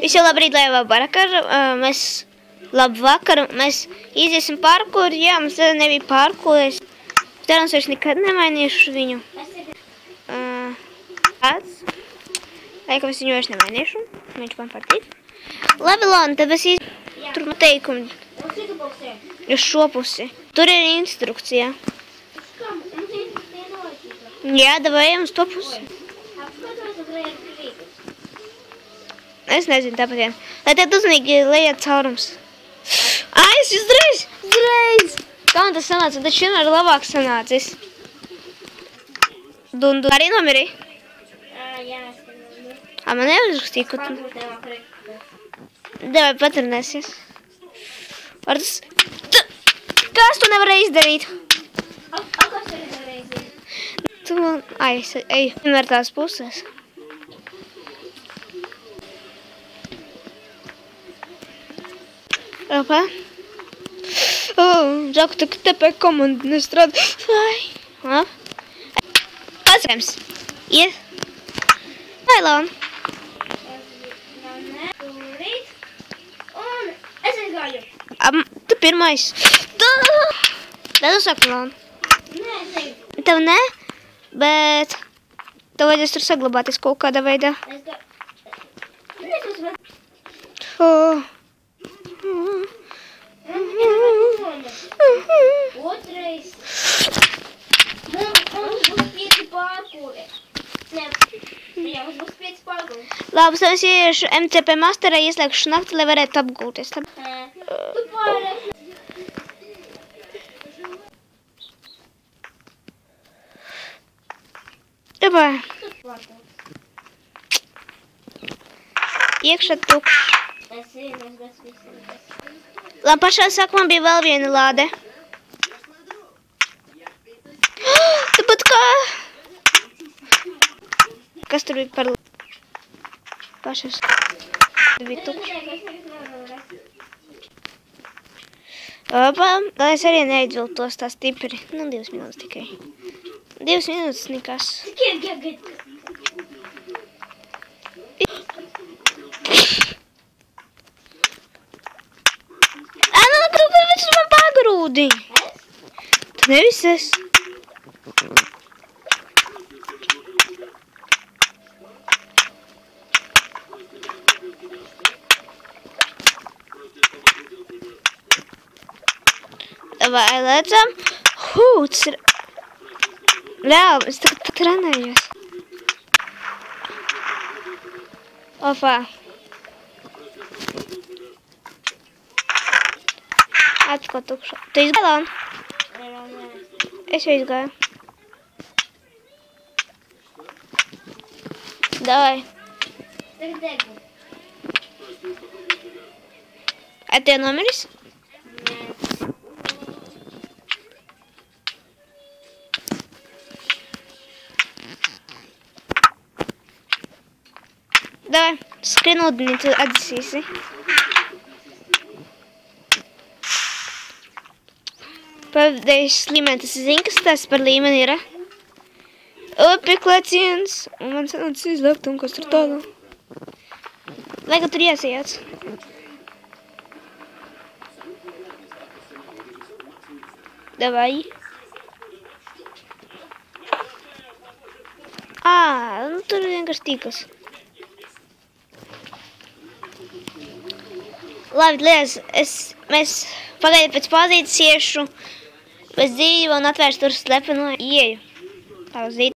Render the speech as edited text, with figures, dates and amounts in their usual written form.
Visiem labrīt, lai labu vakaru. Mēs iziesim parkuru. Jā, mums tad nebija parkuries. Cerams, vairs nekad nemainīšu viņu. Tāds. Laikam es viņu vairs nemainīšu. Viņš man patīk. Labi, Lona, tad es tur teikumu. Uz šo pusi. Tur ir instrukcija. Jā, davai uz to pusi. Es nezinu, tāpat vien. Lai tad uzmanīgi lejiet caurums. Es uzreiz! Kā man tas sanāca? Taču vienmēr labāk sanācis. Dundu. Arī nomiri? Jā, es nomiri. Man neuzrakstīja, ka tu... Davai patrenēsies. Var tas... Kas tu nevarēji izdarīt? Kas tu nevarēji izdarīt? Tu man... Ej, vienmēr tās puses. Opa. Žaku, tā TP komanda nestrādā. Atcerams. Iet. Vai, Lona? Un es aizgāju. Tu pirmais. Tad uzsāk, Lona. Nē, es negribu. Tev ne? Bet... Tev vajadzēs tur saglabāties kaut kādā veidā. Es gāju. Otrais. Mums būs 5 pārkūri. Jā, mums būs 5 pārkūri. Labi, es ieiešu MCP masterā, ieslēgšu nakti, lai varētu apgūties. Tu pārēs. Dabā. Iekšā tukšs. Es zinu, es visiem. Labi, pašā sākumā bija vēl viena lāde. Tāpat kā... Kas tur bija par... Pašas... Tur bija tukšs. Opa, lai es arī neaidzviltos tā stipri. 2 minūtes tikai. 2 minūtes nekas. Kāpēc tu man pagrūdi? Tu nevis es. Vai lēcam? Tas ir... Reāli, es tagad trenējos. Opa. Atkal tukšā. Tu izgāji, Lona? Es jau izgāju. Davai. Tagad degu. Tev nomiris? Davai, skrien ūdenī, tu atdzisīsi. Pavdējis līmeni, tas zini, kas tas par līmeni ir? Pieklēciens, un man sanācis izlēkt, un kas tur tādu. Lai, ka tur iesajāc. Davai. Tur ir vienkārši tīkls. Labi, lies, mēs pagaidi pēc pauzītes iešu bez dzīvi un atvēršu tur slepeno ieju. Tā uz zīti.